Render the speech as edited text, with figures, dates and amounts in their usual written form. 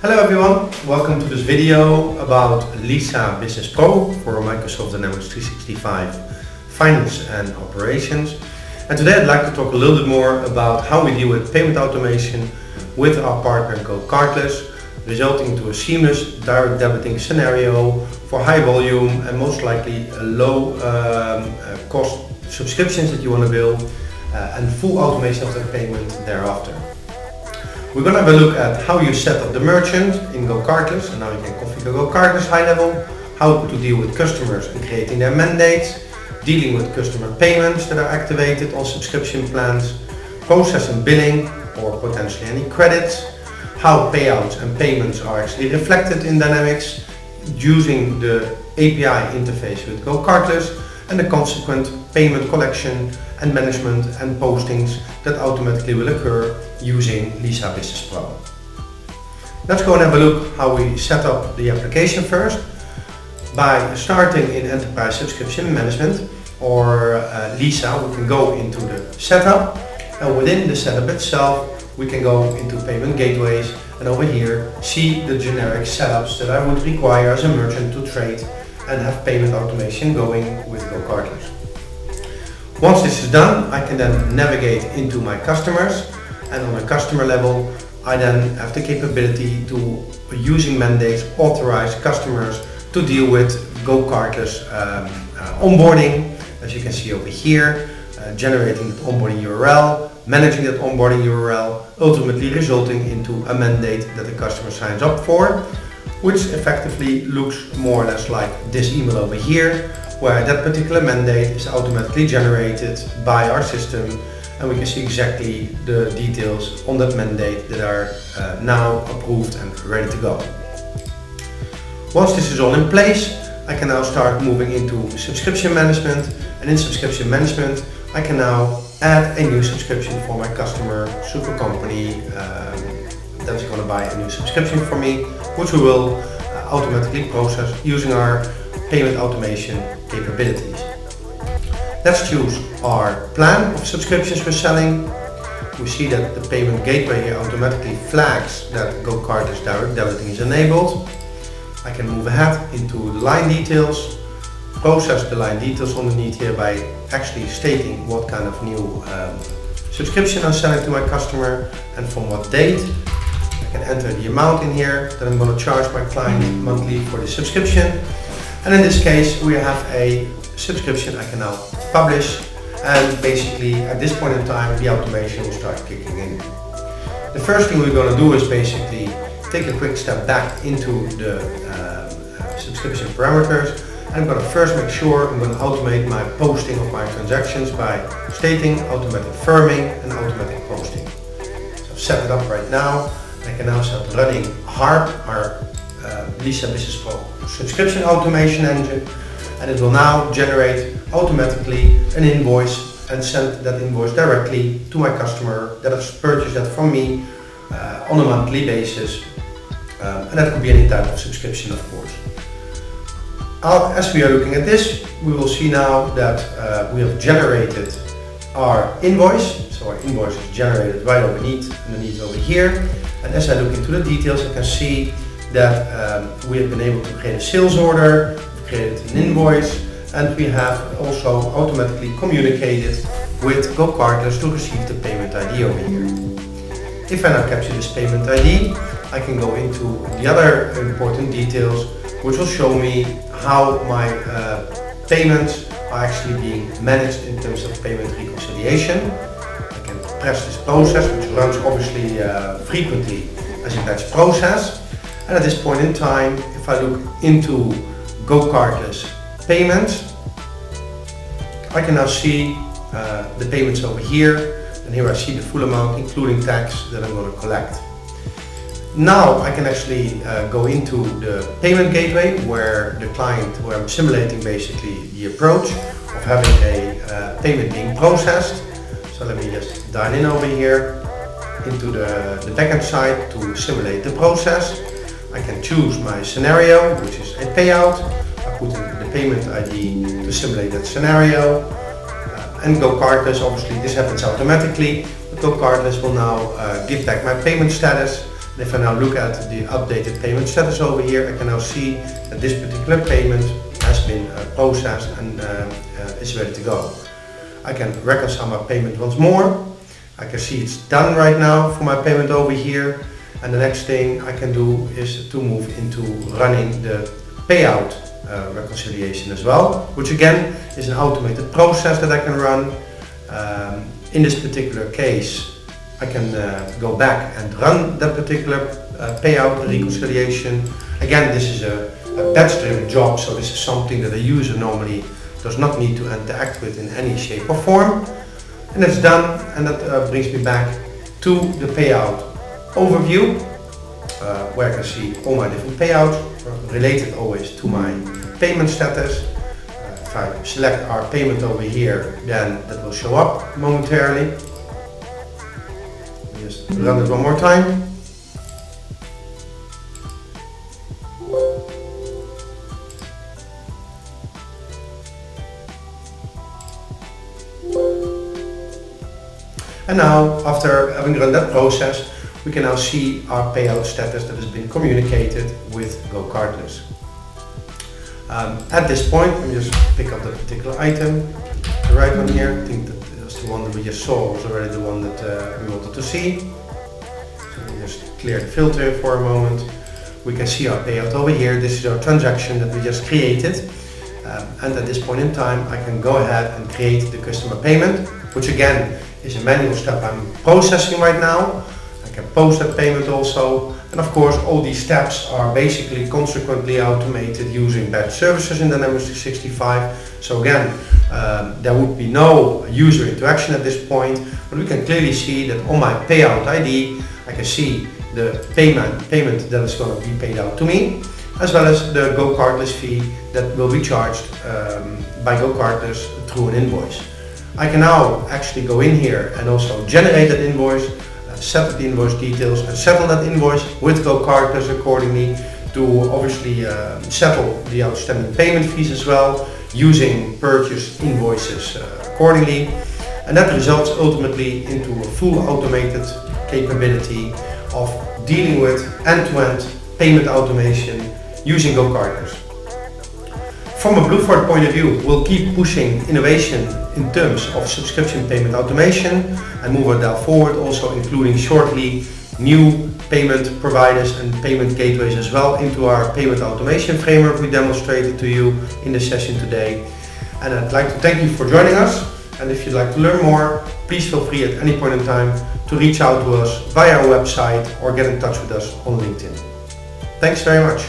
Hello everyone, welcome to this video about Lisa Business Pro for Microsoft Dynamics 365 Finance and Operations. And today I'd like to talk a little bit more about how we deal with payment automation with our partner GoCardless, resulting to a seamless direct debiting scenario for high volume and most likely low cost subscriptions that you want to build and full automation of the payment thereafter. We're going to have a look at how you set up the merchant in GoCardless, and how you can configure GoCardless high level, how to deal with customers and creating their mandates, dealing with customer payments that are activated on subscription plans, processing billing or potentially any credits, how payouts and payments are actually reflected in Dynamics using the API interface with GoCardless, and the consequent payment collection and management and postings that automatically will occur using Lisa Business Pro. Let's go and have a look how we set up the application first. By starting in Enterprise Subscription Management or Lisa, we can go into the setup, and within the setup itself we can go into payment gateways, and over here see the generic setups that I would require as a merchant to trade and have payment automation going with GoCardless. Once this is done, I can then navigate into my customers, and on a customer level I then have the capability to, using mandates, authorize customers to deal with GoCardless onboarding, as you can see over here, generating the onboarding URL, managing that onboarding URL, ultimately resulting into a mandate that the customer signs up for, which effectively looks more or less like this email over here, where that particular mandate is automatically generated by our system, and we can see exactly the details on that mandate that are now approved and ready to go. Once this is all in place, I can now start moving into subscription management, and in subscription management I can now add a new subscription for my customer, super company that is going to buy a new subscription for me, which we will automatically process using our payment automation capabilities. Let's choose our plan of subscriptions we're selling. We see that the payment gateway here automatically flags that GoCardless direct debiting is enabled. I can move ahead into the line details, process the line details underneath here by actually stating what kind of new subscription I'm selling to my customer and from what date. I can enter the amount in here that I'm going to charge my client monthly for the subscription, and in this case we have a subscription I can now publish, and basically at this point in time the automation will start kicking in. The first thing we're going to do is basically take a quick step back into the subscription parameters, and I'm going to first make sure I'm going to automate my posting of my transactions by stating automatic firming and automatic posting. So I've set it up right now. I can now start running HARP, our Lisa Business Pro subscription automation engine, and it will now generate automatically an invoice and send that invoice directly to my customer that has purchased that from me on a monthly basis, and that could be any type of subscription, of course. As we are looking at this, we will see now that we have generated our invoice. So our invoice is generated right underneath over here. And as I look into the details, I can see that we have been able to create a sales order, we've created an invoice, and we have also automatically communicated with GoCardless to receive the payment ID over here. If I now capture this payment ID, I can go into the other important details, which will show me how my payments are actually being managed in terms of payment reconciliation. I can press this process, which runs obviously frequently as a batch process. And at this point in time, if I look into GoCardless payments, I can now see the payments over here, and here I see the full amount including tax that I'm going to collect. Now I can actually go into the payment gateway where I'm simulating basically the approach of having a payment being processed. So let me just dial in over here into the backend side to simulate the process. I can choose my scenario, which is a payout. I put in the payment ID to simulate that scenario. And GoCardless, obviously this happens automatically, but GoCardless will now give back my payment status And if I now look at the updated payment status over here, I can now see that this particular payment has been processed and is ready to go. I can reconcile my payment once more. I can see it's done right now for my payment over here. And the next thing I can do is to move into running the payout reconciliation as well, which again is an automated process that I can run. In this particular case, I can go back and run that particular payout reconciliation. Again, this is a batch-driven job, so this is something that a user normally does not need to interact with in any shape or form. And it's done, and that brings me back to the payout overview, where I can see all my different payouts related always to my payment status. If I select our payment over here, then that will show up momentarily. Just run it one more time. And now, after having run that process, we can now see our payout status that has been communicated with GoCardless. At this point, let me just pick up the particular item, the right one here. I think that was the one that we just saw, was already the one that we wanted to see. So let me just clear the filter for a moment. We can see our payout over here. This is our transaction that we just created. And at this point in time, I can go ahead and create the customer payment, which again is a manual step I'm processing right now. I can post that payment also, and of course all these steps are basically consequently automated using batch services in Dynamics 365. So again, there would be no user interaction at this point, but we can clearly see that on my payout ID I can see the payment that is going to be paid out to me, as well as the GoCardless fee that will be charged by GoCardless through an invoice. I can now actually go in here and also generate that invoice, set up the invoice details and settle that invoice with GoCardless accordingly to obviously settle the outstanding payment fees as well, using purchase invoices accordingly. And that results ultimately into a full automated capability of dealing with end-to-end payment automation using GoCardless. From a Bluefort point of view, we'll keep pushing innovation in terms of subscription payment automation and move that forward, also including shortly new payment providers and payment gateways as well into our payment automation framework we demonstrated to you in the session today. And I'd like to thank you for joining us, and if you'd like to learn more, please feel free at any point in time to reach out to us via our website or get in touch with us on LinkedIn. Thanks very much.